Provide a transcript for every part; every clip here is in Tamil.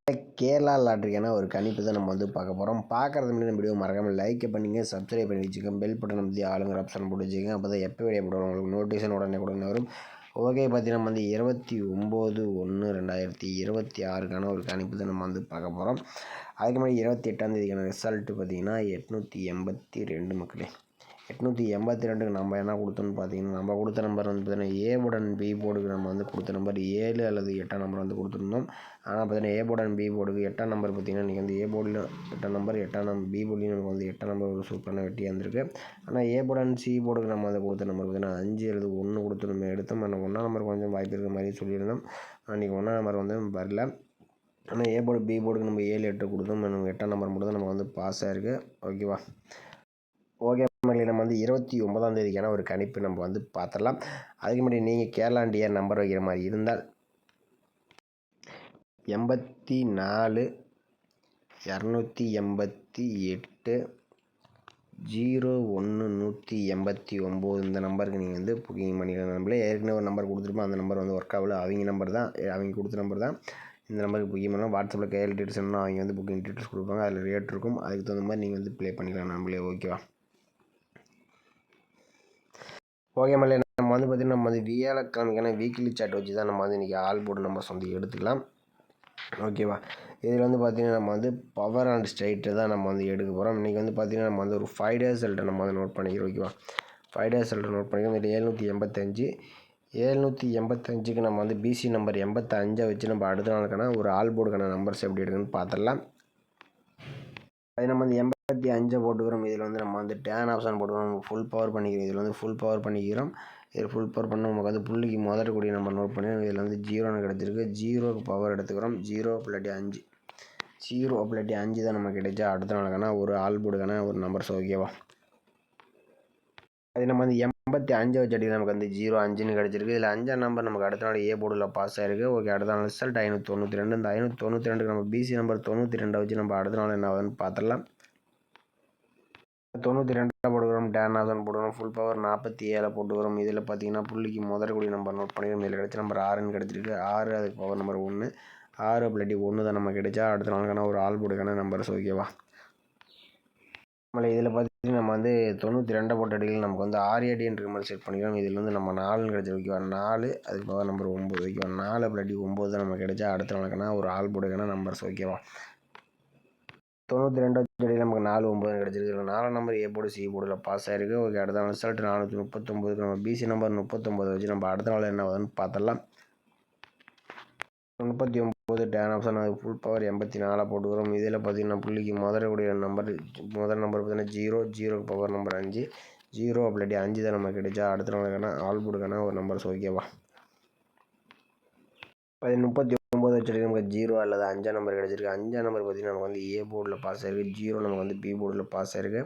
கேரளா லாட்ரிக்கான ஒரு கணிப்பு தான் நம்ம வந்து பார்க்க போகிறோம். பார்க்குறது முன்னாடி நம்ம வீடியோ மறக்காமல் லைக் பண்ணிங்க, சப்ஸ்கிரைப் பண்ணி வச்சுக்கோங்க, பெல் பட்டன் அமைத்தி ஆளுங்கிற ஆப்ஷன் போட்டு வச்சுக்கோங்க. அப்போ தான் எப்போ வீடியோ போடுவோம் உங்களுக்கு நோட்டிஃபிகேஷன் உடனே வரும். ஓகே, பார்த்தீங்கன்னா நம்ம வந்து 29/1/2026க்கான ஒரு கணிப்பு தான் நம்ம வந்து பார்க்க போகிறோம். அதுக்கு முன்னாடி 28ஆம் ரிசல்ட்டு பார்த்தீங்கன்னா 882 மக்களே. 882க்கு நம்ம என்ன கொடுத்தோம்னு பார்த்தீங்கன்னா, நம்ம கொடுத்த நம்பர் வந்து பார்த்தீங்கன்னா ஏபுடன் பி போர்டுக்கு நம்ம வந்து கொடுத்த நம்பர் 7 அல்லது 8ஆம் நம்பர் வந்து கொடுத்துருந்தோம். ஆனால் பார்த்தீங்கன்னா ஏபுடன் பி போர்டுக்கு 8ஆம் நம்பர் பார்த்தீங்கன்னா இன்றைக்கி வந்து ஏ போர்டில் 8ஆம் நம்பர், 8ஆம் நம்பர் பி போர்ட்லேயும் நமக்கு வந்து 8ஆம் நம்பர் ஒரு சூப்பரான வெட்டியாக இருந்திருக்கு. ஆனால் ஏபுடன் சி போர்டுக்கு நம்ம வந்து கொடுத்த நம்பர் பார்த்தீங்கன்னா 5 அல்லது 1 கொடுத்து நம்ம எடுத்தோம். ஆனால் 1ஆம் நம்பர் கொஞ்சம் வாய்ப்பு இருக்கிற மாதிரி சொல்லியிருந்தோம். அன்றைக்கி 1ஆம் நம்பர் வந்து வரல. ஆனால் ஏ போர்டு பி போர்டுக்கு நம்ம 7, 8 கொடுத்தோம். நம்ம 8ஆம் நம்பர் மட்டும் தான் நம்ம வந்து பாஸ் ஆகிருக்கு. ஓகேவா? ஓகே, நம்ம வந்து 29ஆம் தேதிக்கான ஒரு கணிப்பு நம்ம வந்து பார்த்துடலாம். அதுக்கு முன்னாடி நீங்கள் கேரளா டிஆர் நம்பர் வைக்கிற மாதிரி இருந்தால் 84 288 01 189 இந்த நம்பருக்கு நீங்கள் வந்து புக்கிங் பண்ணிக்கலாம். நம்மளே ஏற்கனவே ஒரு நம்பர் கொடுத்துருப்போம். அந்த நம்பர் வந்து ஒர்க் ஆகல. அவங்க நம்பர் தான், அவங்க கொடுத்த நம்பர் தான் இந்த நம்பருக்கு புக்கிங் பண்ணலாம். வாட்ஸ்அப்பில் கேஎல் டீட்டெயில்ஸ் என்ன அவங்க வந்து புக்கிங் டீட்டெயில்ஸ் கொடுப்பாங்க. அதில் ரேட் இருக்கும். அதுக்கு தகுந்த மாதிரி நீங்கள் வந்து ப்ளே பண்ணிக்கலாம் நம்மளே. ஓகேவா? ஓகே மல்லே, நம்ம வந்து பார்த்திங்கன்னா நம்ம வந்து வியாழக்கிழமைக்கான வீக்லி சார்ட் வச்சு தான் நம்ம வந்து இன்றைக்கி ஆல் போர்டு நம்பர்ஸ் வந்து எடுத்துக்கலாம். ஓகேவா? இதில் வந்து பார்த்திங்கன்னா நம்ம வந்து பவர் அண்ட் ஸ்ட்ரைட்டு தான் நம்ம வந்து எடுக்க போகிறோம். இன்றைக்கி வந்து பார்த்திங்கன்னா நம்ம வந்து ஒரு 5 டேஸ் ரிசல்ட்டை நம்ம வந்து நோட் பண்ணிக்கிறோம். ஓகேவா? 5 டேஸ் ரிசல்ட்டை நோட் பண்ணிக்கிறோம். இதில் 785க்கு நம்ம வந்து பிசி நம்பர் 85 வச்சு நம்ம அடுத்த நாளுக்கான ஒரு ஆல் போர்டுக்கான நம்பர்ஸ் எப்படி எடுக்குன்னு பார்த்துடலாம். அது நம்ம வந்து 85 போட்டுக்கிறோம். இதில் வந்து நம்ம வந்து டேன் ஆப்ஷன் போட்டுக்கிறோம். ஃபுல் பவர் பண்ணிக்கிறோம். இதில் வந்து ஃபுல் பவர் பண்ணிக்கிறோம். இதில் ஃபுல் பவர் பண்ண நமக்கு வந்து புள்ளிக்கு முதற்கூடிய நம்பர் நோட் பண்ணி இதில் வந்து 0ன்னு கிடச்சிருக்கு. 0க்கு பவர் எடுத்துக்கிறோம். 0 + 5 0 + 5 தான் நமக்கு கிடைச்சா அடுத்த நாளுக்கான ஒரு ஆல் போர்டுக்கான ஒரு நம்பர்ஸ். ஓகேவா? அது நம்ம வந்து 85 வச்சு அடிக்க நமக்கு வந்து 05ன்னு கிடச்சிருக்கு. இதில் 5ஆம் நம்பர் நமக்கு அடுத்த நாள் ஏ போர்டில் பாஸ் ஆகிருக்கு. ஓகே, அடுத்த நாள் ரிசல்ட் 592. இந்த 592க்கு நம்ம பிசி நம்பர் 92 வச்சு நம்ம அடுத்த நாள் என்ன ஆகுதுன்னு பார்த்துடலாம். 92 போட்டுக்கிறோம். டேன் ஆப்ஷன் போட்டுக்கிறோம். ஃபுல் பவர் 47 போட்டுக்கிறோம். இதில் பார்த்தீங்கன்னா புள்ளிக்கு முதற்கூடிய நம்பர் நோட் பண்ணிக்கிறோம். இதில் கிடச்ச நம்பர் 6ன்னு கிடச்சிருக்கு. 6 அதுக்கு பவர் நம்பர் 1. 6 + 1 தான் நம்ம கிடைச்சா அடுத்த நாளுக்கான ஒரு ஆல் போர்டுக்கான நம்பர்ஸ். ஓகேவா? நம்மள இதில் பார்த்தீங்கன்னா நம்ம வந்து 92 போட்ட அடியில் நமக்கு வந்து 6ADன்ற மாதிரி செட் பண்ணிக்கிறோம். இதில் வந்து நம்ம 4ன்னு கிடச்சிருக்கு. ஓகேவா? 4 அதுக்கு பவர் நம்பர் 9. ஓகேவா? 4 + 9 தான் நம்ம கிடைச்சா அடுத்த நாளுக்கான ஒரு ஆல் போர்டுக்கான நம்பர்ஸ். ஓகேவா? 92 வச்சு நமக்கு 4 9 கிடச்சிருக்கு. 4ஆம் நம்பர் ஏ போர்டு சி போர்டில் பாஸ் ஆகிருக்கு. ஓகே, அடுத்த நாள் ரிசல்ட் 439க்கு நம்ம பிசி நம்பர் 39 வச்சு நம்ம அடுத்த நாள் என்ன ஆகுதுன்னு பார்த்துடலாம். 39 டேன் ஆப்ஷன் அது ஃபுல் பவர் 84 போட்டுக்கிறோம். இதில் பார்த்தீங்கன்னா புள்ளிக்கு முதற்கூடிய நம்பர் பார்த்தீங்கன்னா 0 0க்கு பவர் நம்பர் 5 0 + 5 தான் நமக்கு கிடைச்சா அடுத்த நாளுக்கான ஆல் போர்டுக்கான ஒரு நம்பர்ஸ். ஓகேவா? 39 வச்சு நமக்கு 0 அல்லது 5ஆம் நம்பர் கிடச்சிருக்கு. 5ஆம் நம்பர் பார்த்தீங்கன்னா நமக்கு வந்து ஏ போர்டில் பாஸ் ஆகிருக்கு. 0 நமக்கு வந்து பி போர்டில் பாஸ் ஆகிருக்கு.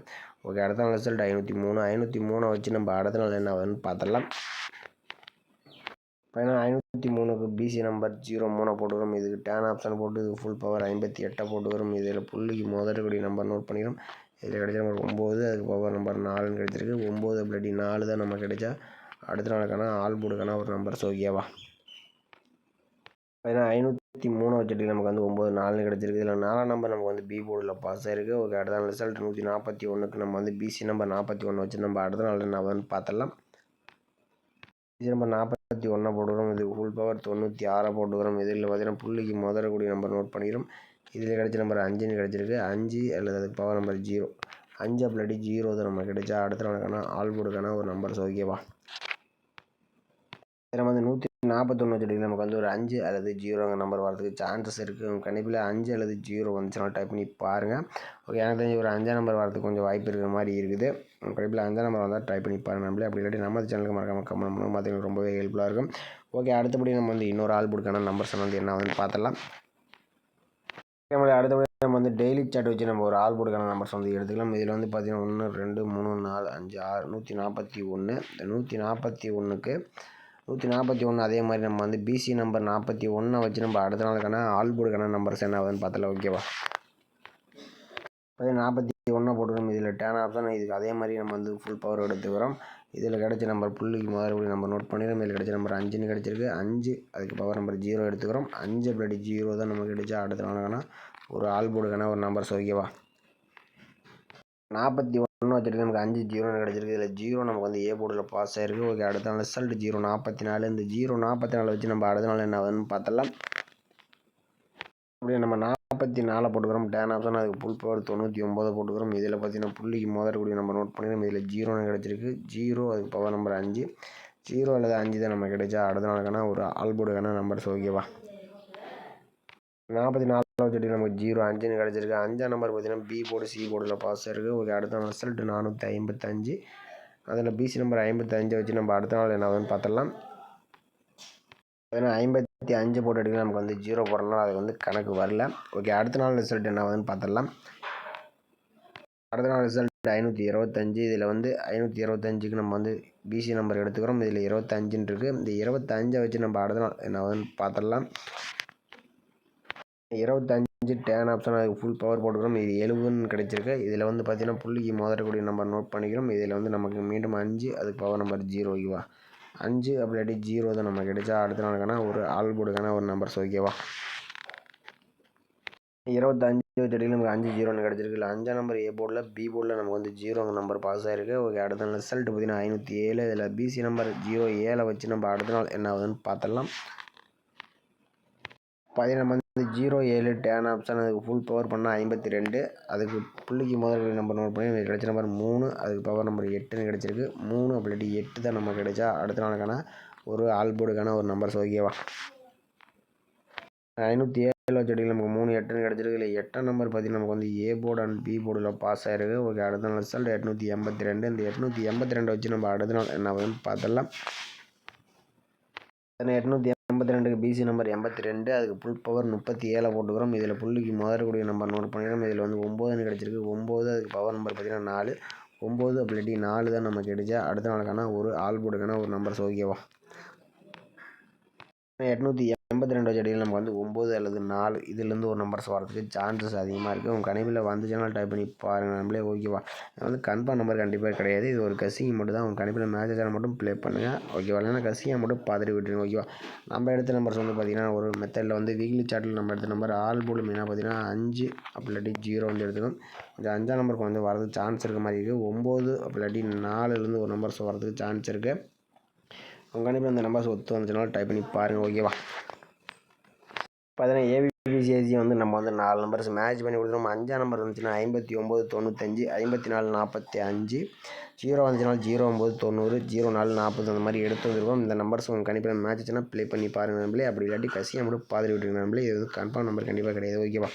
ஓகே, அடுத்த நாள் ரிசல்ட் 503. 503 வச்சு நம்ம அடுத்த நாள் என்ன ஆகுதுன்னு பார்த்துடலாம். பார்த்தீங்கன்னா 503க்கு பிசி நம்பர் 03 போட்டுக்கிறோம். இதுக்கு டேன் ஆப்ஷன் போட்டு இது ஃபுல் பவர் 58 போட்டுக்கிறோம். இதில் புள்ளிக்கு முதற்கூடிய நம்பர் நோட் பண்ணிக்கிறோம். இதில் கிடைச்ச நம்பர் 9 அதுக்கு பவர் நம்பர் 4ன்னு கிடச்சிருக்கு. 9 + 4 தான் நம்ம கிடைச்சா அடுத்த நாளுக்கான ஆல் போர்டுக்கான ஒரு நம்பர்ஸ். ஓகேவா? ஏன்னா 503 வச்சுட்டு நமக்கு வந்து 9 4 கிடச்சிருக்கு. இதில் 4ஆம் நம்பர் நமக்கு வந்து பி போர்டில் பாஸ் ஆகிருக்கு. ஓகே, அடுத்த நாள் ரிசல்ட் 141க்கு நம்ம வந்து பிசி நம்பர் 41 வச்சு நம்ம அடுத்த நாள் என்ன ஆகுதுன்னு பார்த்துடலாம். பிசி நம்பர் 41 போட்டுக்கிறோம். இது ஃபுல் பவர் 96 போட்டுக்கிறோம். இதில் பார்த்தீங்கன்னா புள்ளிக்கு முதற்கூடிய நம்பர் நோட் பண்ணிக்கிறோம். இதில் கிடைச்ச நம்பர் 5ன்னு கிடச்சிருக்கு. 5 அல்லது அதுக்கு பவர் நம்பர் 0 5 + 0 தான் நம்ம கிடைச்சா அடுத்த நாளுக்கான ஆல் போர்டுக்கான ஒரு நம்பர்ஸ். ஓகேவா? நம்ம வந்து 141 வச்சுட்டு நமக்கு வந்து ஒரு 5 அல்லது 0ங்க நம்பர் வரதுக்கு சான்சஸ் இருக்குது. கண்டிப்பாக 5 அல்லது 0 வந்துச்சுன்னா டைப் பண்ணி பாருங்கள். ஓகே, எனக்கு தெரிஞ்சு ஒரு 5ஆம் நம்பர் வரதுக்கு கொஞ்சம் வாய்ப்பு இருக்கிற மாதிரி இருக்குது. கண்டிப்பாக 5ஆம் நம்பர் வந்தால் ட்ரை பண்ணி பாருங்கள் நம்மளே. அப்படி இல்லாட்டி நம்ம சேனலுக்கு மறக்காமல் கமெண்ட் பண்ணுவோம். பார்த்தீங்கன்னா ரொம்பவே ஹெல்ப்ஃபுல்லாக இருக்கும். ஓகே, அடுத்தபடி நம்ம வந்து இன்னொரு ஆல் போர்டுக்கான நம்பர்ஸ் வந்து என்ன வந்து பார்த்துடலாம். அடுத்தபடி நம்ம வந்து டெய்லி சார்ட் வச்சு நம்ம ஒரு ஆல் போர்டுக்கான நம்பர்ஸ் வந்து எடுத்துக்கலாம். இதில் வந்து பார்த்தீங்கன்னா 1 2 3 4 5 6 141. இந்த 141க்கு 141 அதே மாதிரி நம்ம வந்து பிசி நம்பர் 41 வச்சு நம்ம அடுத்த நாளுக்கான ஆல் போர்டுக்கான நம்பர்ஸ் என்ன ஆகுதுன்னு பார்த்தல. ஓகேவா? 41 போட்டுக்கிறோம். இதில் டேன் ஆப்ஷன் இதுக்கு அதே மாதிரி நம்ம வந்து ஃபுல் பவர் எடுத்துக்கிறோம். இதில் கிடைச்ச நம்பர் புள்ளிக்கு மறுபடியும் நம்ம நோட் பண்ணிடுறோம். இதில் கிடைச்ச நம்பர் 5ன்னு கிடச்சிருக்கு. 5 அதுக்கு பவர் நம்பர் 0 எடுத்துக்கிறோம். 5 பிளடி 0 தான் நமக்கு கிடைச்சா அடுத்த நாளுக்கான ஒரு ஆல் போர்டுக்கான ஒரு நம்பர் ஓகேவா. 41 வச்சுட்டு நமக்கு 5 0ன்னு கிடச்சிருக்கு. இதில் 0 நமக்கு வந்து ஏ போர்டில் பாஸ் ஆகிருக்கு. ஓகே, அடுத்த நாள் ரிசல்ட் 044. இந்த 044 வச்சு நம்ம அடுத்த நாள் என்ன ஆகுதுன்னு பார்த்தலாம். அப்படியே நம்ம 44 போட்டுக்கிறோம். டேன் ஆப்ஷன் அதுக்கு ஃபுல் பவர் 99 போட்டுக்கிறோம். இதில் பார்த்தீங்கன்னா புள்ளிக்கு முதற்கூடிய நம்ம நோட் பண்ணிக்கிறோம். இதில் 0ன்னு கிடச்சிருக்கு. 0 அதுக்கு பவர் நம்பர் 5. 0 அல்லது 5 தான் நம்ம கிடைச்சா அடுத்த நாளுக்கான ஒரு ஆல் போர்டுக்கான நம்பர்ஸ் ஓகேவா. 44 வச்சுட்டு நமக்கு 0 5ன்னு கிடச்சிருக்கு. 5ஆம் நம்பர் பார்த்தீங்கன்னா பி போர்டு சி போர்டில் பாஸ் ஆகிருக்கு. ஓகே, அடுத்த நாள் ரிசல்ட் 455. அதில் பிசி நம்பர் 55 வச்சு நம்ம அடுத்த நாள் என்ன ஆகுதுன்னு பார்த்துடலாம். ஏன்னா 55 போட்டு எடுக்க நமக்கு வந்து 0 போடுறதுனால அது வந்து கணக்கு வரல. ஓகே, அடுத்த நாள் ரிசல்ட் என்ன ஆகுதுன்னு பார்த்துடலாம். அடுத்த நாள் ரிசல்ட் 525. இதில் வந்து 525க்கு நம்ம வந்து பிசி நம்பர் எடுத்துக்கிறோம். இதில் 25ன்னு இருக்குது. இந்த 25 வச்சு நம்ம அடுத்த நாள் என்ன ஆகுதுன்னு பார்த்துடலாம். 25 டேன் ஆப்ஷன் அதுக்கு ஃபுல் பவர் போட்டுக்கிறோம். இது 70ன்னு கிடைச்சிருக்கு. இதில் வந்து பார்த்தீங்கன்னா புள்ளிக்கு முதற்கூடிய நம்பர் நோட் பண்ணிக்கிறோம். இதில் வந்து நமக்கு மீண்டும் 5 அதுக்கு பவர் நம்பர் 0 ஓகேவா. 5 அப்படி 0 தான் நம்ம கிடைச்சா அடுத்த நாளுக்கான ஒரு ஆல் போர்டுக்கான ஒரு நம்பர்ஸ் ஓகேவா. 25 வச்சுட்டு நமக்கு 5 0ன்னு கிடச்சிருக்கு. இல்லை 5ஆம் நம்பர் ஏ போர்டில் பி போர்டில் நமக்கு வந்து 0 நம்பர் பாஸ் ஆகிருக்கு. ஓகே, அடுத்த நாள் ரிசல்ட் பார்த்தீங்கன்னா 507. இதில் பிசி நம்பர் 07 வச்சு நம்ம அடுத்த நாள் என்ன ஆகுதுன்னு பார்த்துடலாம். பார்த்தீங்கன்னா வந்து 07 டேன் ஆப்ஷன் அதுக்கு ஃபுல் பவர் பண்ணால் 52. அதுக்கு புள்ளிக்கு முதல் நம்பர் நோட் பண்ணி கிடைச்ச நம்பர் 3 அதுக்கு பவர் நம்பர் 8ன்னு கிடச்சிருக்கு. 3 அப்படி 8 தான் நம்ம கிடைச்சா அடுத்த நாளுக்கான ஒரு ஆல் போர்டுக்கான ஒரு நம்பர்ஸ் ஓகேவா. 507 வச்சுட்டு நமக்கு 3 8ன்னு கிடச்சிருக்கு. இல்லை 8ஆம் நம்பர் பார்த்தீங்கன்னா நமக்கு வந்து ஏ போர்டு அண்ட் பி போர்டில் பாஸ் ஆகிருக்கு. ஓகே, அடுத்த நாள் ரிசல்ட் 882. இந்த 882 வச்சு நம்ம அடுத்த நாள் என்ன ஆகுதுன்னு பார்த்துடலாம். 882க்கு பிசி நம்பர் 82 அதுக்கு ஃபுல் பவர் 37 போட்டுக்கிறோம். இதில் புள்ளிக்கு முதற்கூடிய நம்பர் நோட் பண்ணிக்கிறோம். இதில் வந்து 9ன்னு கிடச்சிருக்கு. 9 அதுக்கு பவர் நம்பர் பார்த்தீங்கன்னா 4. 9 அப்படி 4 தான் நமக்கு கிடைச்சா அடுத்த நாளுக்கான ஒரு ஆல் போர்டுக்கான ஒரு நம்பர்ஸ் ஓகேவா. 882 வச்சடியில் நமக்கு வந்து 9 அல்லது 4 இதுலேருந்து ஒரு நம்பர்ஸ் வரதுக்கு சான்சஸ் அதிகமாக இருக்குது. உங்கள் கணிப்பில் வந்து சேனல் டைப் பண்ணி பாருங்கள் நம்மளே ஓகேவா. வந்து கன்ஃபார்ம் நம்பர் கண்டிப்பாக கிடையாது. இது ஒரு கசிங் மட்டும் தான். உங்கள் கணிப்பில் மேட்ச் சேனல் மட்டும் ப்ளே பண்ணுங்கள் ஓகேவா. இல்லைன்னா கசிங்காக மட்டும் பார்த்துட்டு விட்டுருங்க ஓகேவா. நம்ம எடுத்த நம்பர்ஸ் வந்து பார்த்திங்கன்னா ஒரு மெத்தடில் வந்து வீக்லி சார்ட்டில் நம்ம எடுத்த நம்பர் ஆல் போர்டு மெயினாக பார்த்தீங்கன்னா 5 அப்படி 0 வந்து எடுத்துக்கணும். கொஞ்சம் 5ஆம் நம்பருக்கு வந்து வரதுக்கு சான்ஸ் இருக்க மாதிரி இருக்குது. 9 அப்படி 4லேருந்து ஒரு நம்பர்ஸ் வரதுக்கு சான்ஸ் இருக்குது. உங்கள் கணிப்பில் அந்த நம்பர்ஸ் ஒத்து வந்துச்சுனாலும் டைப் பண்ணி பாருங்கள் ஓகேவா. பார்த்தீங்கன்னா ஏபிபிசிஐசி வந்து நம்ம வந்து 4 நம்பர்ஸ் மேட்ச் பண்ணி கொடுத்துருவோம். 5ஆம் நம்பர் வந்துச்சுன்னா 59 95 54 45. 0 வந்துச்சுன்னா 09 90 04 40 அந்த மாதிரி எடுத்து வந்துருக்கோம். இந்த நம்பர்ஸ் உங்கள் கண்டிப்பாக மேட்ச் ஆச்சுன்னா ப்ளே பண்ணி பாருங்கள் நம்மளே. அப்படி இல்லாட்டி கசியாக மட்டும் பார்த்துட்டு விட்டுருங்க நம்மளே. இது வந்து கன்ஃபார்ம் நம்பர் கண்டிப்பாக கிடையாது ஓகேவா.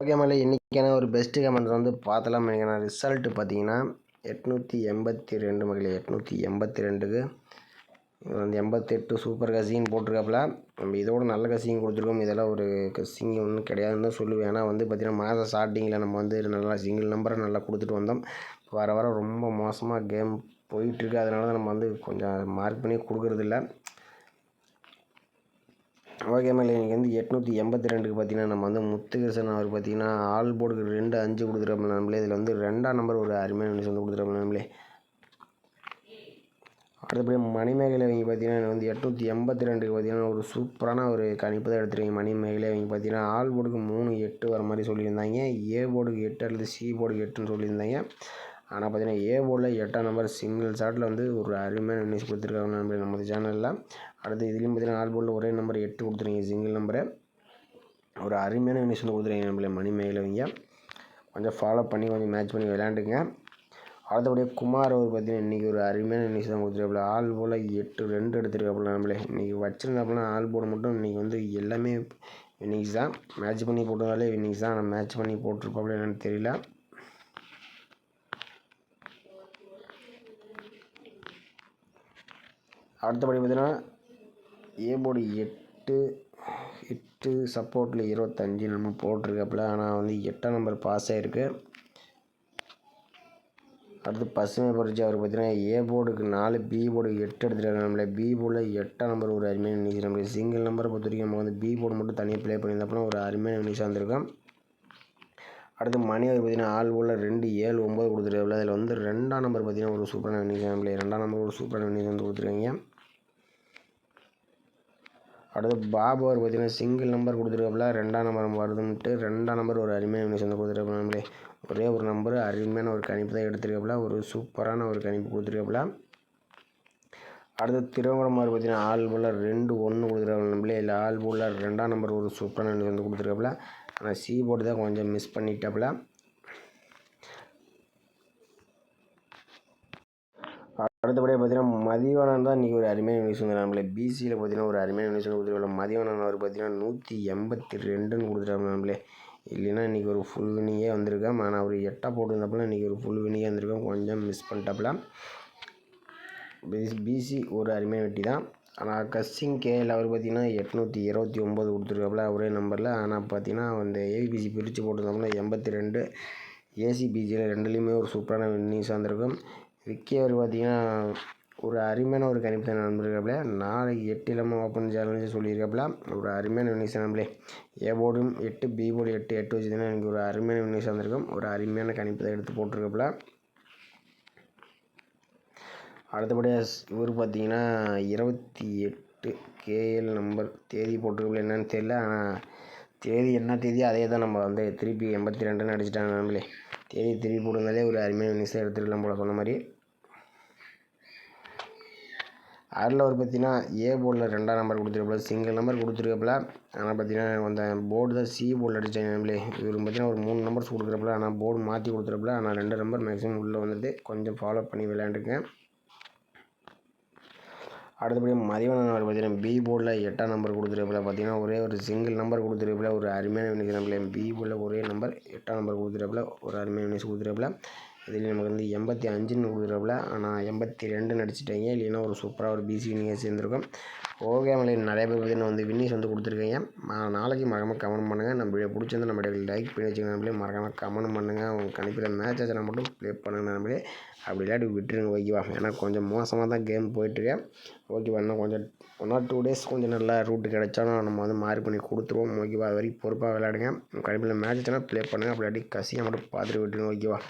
ஓகே மேலே இன்றைக்கான ஒரு பெஸ்ட்டு கமெண்ட்ஸ் வந்து பார்த்தலாம். இன்றைக்கான ரிசல்ட்டு பார்த்தீங்கன்னா 882 மக்களே. 882க்கு வந்து 88 சூப்பர் கசிங் போட்டிருக்காப்புல. நம்ம இதோட நல்ல கசிங் கொடுத்துருக்கோம். இதெல்லாம் ஒரு கசிங் ஒன்றும் கிடையாதுன்னு தான் சொல்லுவேன். ஏன்னா வந்து பார்த்திங்கன்னா மாதம் ஸ்டார்டிங்கில் நம்ம வந்து நல்லா சிங்கிள் நம்பரை நல்லா கொடுத்துட்டு வந்தோம். வர வர ரொம்ப மோசமாக கேம் போயிட்டுருக்கு. அதனால தான் நம்ம வந்து கொஞ்சம் மார்க் பண்ணி கொடுக்குறதில்ல. ஓகே மேலே இன்றைக்கி வந்து 882க்கு பார்த்தீங்கன்னா நம்ம வந்து முத்துகிருஷ்ணன் அவர் பார்த்திங்கன்னா ஆல் போர்டுக்கு 2 5 கொடுத்துருப்போம் நம்மளே. இதில் வந்து 2ஆம் நம்பர் ஒரு அருமையான நியூஸ் வந்து கொடுத்துருப்போம் நம்மளே. அடுத்தபடி மணிமேகலை அவங்க பார்த்தீங்கன்னா வந்து 882க்கு பார்த்தீங்கன்னா ஒரு சூப்பரான ஒரு கணிப்பு தான் எடுத்துருக்கீங்க. மணிமேகலை அவங்க பார்த்தீங்கன்னா ஆல் போர்டுக்கு 3 8 வர மாதிரி சொல்லியிருந்தாங்க. ஏ போர்டுக்கு 8 அல்லது சி போர்டுக்கு 8ன்னு சொல்லியிருந்தாங்க. ஆனால் பார்த்தீங்கன்னா ஏ போர்டில் 8ஆம் நம்பர் சிங்கிள் ஷாட்டில் வந்து ஒரு அருமையான நியூஸ் கொடுத்துருக்காங்க நம்ம சேனலில். அடுத்து இதுலேயும் பார்த்தீங்கன்னா ஆல் போர்டில் ஒரே நம்பர் 8 கொடுத்துருங்க சிங்கிள் நம்பரை. ஒரு அருமையான நியூஸ் வந்து கொடுத்துருக்கீங்க நம்மளே மணிமேகலை அவங்க. கொஞ்சம் ஃபாலோ பண்ணி கொஞ்சம் மேட்ச் பண்ணி விளையாண்டுங்க. அடுத்தபடியாக குமார் அவர் பார்த்தீங்கன்னா இன்றைக்கி ஒரு அருமையான நியூஸ் தான் கொடுத்துருக்காப்புல. ஆல் போல் 8 2 எடுத்துருக்காப்புல நம்மளே. இன்றைக்கி வச்சுருந்தாப்புல ஆல் போர்டு மட்டும் இன்றைக்கி வந்து எல்லாமே வின்னிங்ஸ் தான். மேட்ச் பண்ணி போட்டதாலே வின்னிங்ஸ் தான். ஆனால் மேட்ச் பண்ணி போட்டிருப்பாப்புல என்னன்னு தெரியல. அடுத்தபடி பார்த்தீங்கன்னா ஏ போர்டு 8 சப்போர்ட்டில் 25 நம்ம போட்டிருக்காப்புல. ஆனால் வந்து 8ஆம் நம்பர் பாஸ் ஆகிருக்கு. அடுத்து பசுமை புரட்சி அவர் பார்த்தீங்கன்னா ஏ போர்டுக்கு 4 பி போர்டுக்கு 8 எடுத்துருக்காங்க நம்மளே. பி போர்டில் 8ஆம் நம்பர் ஒரு அருமையான நியூஸ் நம்மளுக்கு. சிங்கிள் நம்பரை பொறுத்த வரைக்கும் நம்ம வந்து பி போர்டு மட்டும் தனியாக ப்ளே பண்ணியிருந்தப்போ ஒரு அருமையான நியூஸாக வந்திருக்கோம். அடுத்து மணி அவர் பார்த்தீங்கன்னா ஆள் போல் 2 7 9 கொடுத்துருக்காப்புல. அதில் வந்து 2ஆம் நம்பர் பார்த்தீங்கன்னா ஒரு சூப்பரான வின்னிங் நம்பளே 2ஆம் நம்பர் ஒரு சூப்பரான வின்னிங் வந்து கொடுத்துருக்காங்க. அடுத்து பாபு அவர் பார்த்தீங்கன்னா சிங்கிள் நம்பர் கொடுத்துருக்காப்புல. 2ஆம் நம்பர் வருதுன்ட்டு 2ஆம் நம்பர் ஒரு அருமையான வின்னிங் வந்து கொடுத்துருக்காப்புல நம்மளே. ஒரே ஒரு நம்பர் அருமையான ஒரு கணிப்பு தான் எடுத்துருக்காப்புல. ஒரு சூப்பரான ஒரு கணிப்பு கொடுத்துருக்காப்புல. அடுத்து திருவங்கடமாறு பார்த்தீங்கன்னா ஆள் போல் 2 1 கொடுத்துருக்காப்புல நம்மளே. இல்லை ஆள் போல் 2ஆம் நம்பர் ஒரு சூப்பரான வின்னிங் வந்து கொடுத்துருக்காப்புல. ஆனால் சி போர்டு தான் கொஞ்சம் மிஸ் பண்ணிட்டாப்புல. அடுத்தபடியாக பார்த்தீங்கன்னா மதிவானன் தான் இன்றைக்கி ஒரு அருமையான நியூஸ் வந்து நம்மளே. பிசியில் பார்த்தீங்கன்னா ஒரு அருமையான நியூஸ் கொடுத்துருக்காங்க. மதிவானன் அவர் பார்த்தீங்கன்னா 182 கொடுத்துருக்காங்க நம்மளே. இல்லைன்னா இன்றைக்கி ஒரு ஃபுல் வினிங்கே வந்திருக்கேன். ஆனால் அவர் 8 போட்டுருந்தப்பல இன்றைக்கி ஒரு ஃபுல் வினிங்கே வந்திருக்கோம். கொஞ்சம் மிஸ் பண்ணிட்டாப்புல. பிசி ஒரு அருமையான வெட்டி தான். ஆனால் கஸ்ஸிங் கேஎல் அவர் பார்த்தீங்கன்னா 829 கொடுத்துருக்காப்புல ஒரே நம்பரில். ஆனால் பார்த்தீங்கன்னா அந்த ஏபிசி பிரித்து போட்டிருந்தோம்னா 82. ஏசிபிஜியில் ரெண்டுலேயுமே ஒரு சூப்பரான வின்னிங்ஸ் வந்திருக்கும். விக்கி அவர் பார்த்தீங்கன்னா ஒரு அருமையான ஒரு கணிப்பு தான் நம்பிருக்காப்புல. நாளைக்கு 8 இல்லாமல் ஓப்பன் சேலஞ்சு சொல்லியிருக்காப்புல. ஒரு அருமையான வின்னிங்ஸ் நம்மளே. ஏ போர்டும் 8 பி போர்டு 8 வச்சுதுன்னா எனக்கு ஒரு அருமையான வின்னிங்ஸ் வந்திருக்கும். ஒரு அருமையான கணிப்பு தான் எடுத்து போட்டிருக்காப்புல. அடுத்தபடியாக இவர் பார்த்தீங்கன்னா 28 கேஎல் நம்பர் தேதி போட்டிருக்காப்புல என்னன்னு தெரியல. ஆனால் தேதி என்ன தேதியோ அதே தான் நம்ம வந்து திருப்பி 82ன்னு அடிச்சிட்டாங்க நம்மளே. தேதி திருப்பி போடுறதாலே ஒரு அருமையான வின்னிங்ஸ் தான் எடுத்துருக்கலாம் போல சொன்ன மாதிரி. அதில் அவர் பார்த்தீங்கன்னா ஏ போர்டில் 2ஆம் நம்பர் கொடுத்துருக்காப்புல. சிங்கிள் நம்பர் கொடுத்துருக்காப்புல. ஆனால் பார்த்தீங்கன்னா அந்த போர்டு தான் சி போர்டில் அடித்தாங்க நம்மளே. இவர் பார்த்தீங்கன்னா ஒரு 3 நம்பர்ஸ் கொடுக்குறப்பல. ஆனால் போர்டு மாற்றி கொடுத்துருப்பல. ஆனால் 2 நம்பர் மேக்ஸிமம் உள்ளே வந்துட்டு கொஞ்சம் ஃபாலோ பண்ணி விளையாண்டுருக்கேன். அடுத்தபடியாக மதிவானன் அவர் பார்த்தீங்கன்னா பி போர்டில் 8ஆம் நம்பர் கொடுத்துருப்பாப்புல. பார்த்தீங்கன்னா ஒரே ஒரு சிங்கிள் நம்பர் கொடுத்துருப்பாப்புல. ஒரு அருமையான வின்னிங்ஸ் நம்மளே. பி போர்டில் ஒரே நம்பர் 8ஆம் நம்பர் கொடுத்துருப்பாப்புல. ஒரு அருமையான வின்னிங்ஸ் கொடுத்துருப்பாப்புல. இதில் நமக்கு வந்து 85ன்னு கொடுத்துருப்பாப்புல. ஆனால் 82ன்னு அடிச்சிட்டாங்க. இல்லைன்னா ஒரு சூப்பராக ஒரு பிசி வின்னிங்ஸ் சேர்ந்துருக்கும். ஓகே நம்மளே நிறைய பேர் பார்த்தீங்கன்னா வந்து வின்னிங்ஸ் வந்து கொடுத்துருக்கீங்க. நாளைக்கு மறக்காமல் கமெண்ட் பண்ணுங்கள். நம்ம வீடியோ பிடிச்சிருந்தா நம்ம வீடியோ லைக் பண்ணி வச்சுக்கோங்க. நம்மளே மறக்காமல் கமெண்ட் பண்ணுங்கள். உங்கள் கணிப்பில் மேட்ச் ஆச்சுன்னா மட்டும் ப்ளே பண்ணுங்கள். நம்மளே அப்படி இல்லாட்டி விட்டுருங்க ஓகேவா. ஏன்னா கொஞ்சம் மோசமாக தான் கேம் போயிட்டுருக்கேன் ஓகேவா. இன்னும் கொஞ்சம் 1 or 2 days கொஞ்சம் நல்லா ரூட்டு கிடைச்சாலும் நம்ம வந்து மார்க் பண்ணி கொடுத்துருவோம் ஓகேவா. அது வரைக்கும் பொறுப்பாக விளையாடுங்க. உங்கள் கணிப்பில் மேட்ச் ஆச்சுன்னா ப்ளே பண்ணுங்கள். அப்படி இல்லாட்டி கசியாக மட்டும் பார்த்துட்டு விட்டுருங்க ஓகேவா.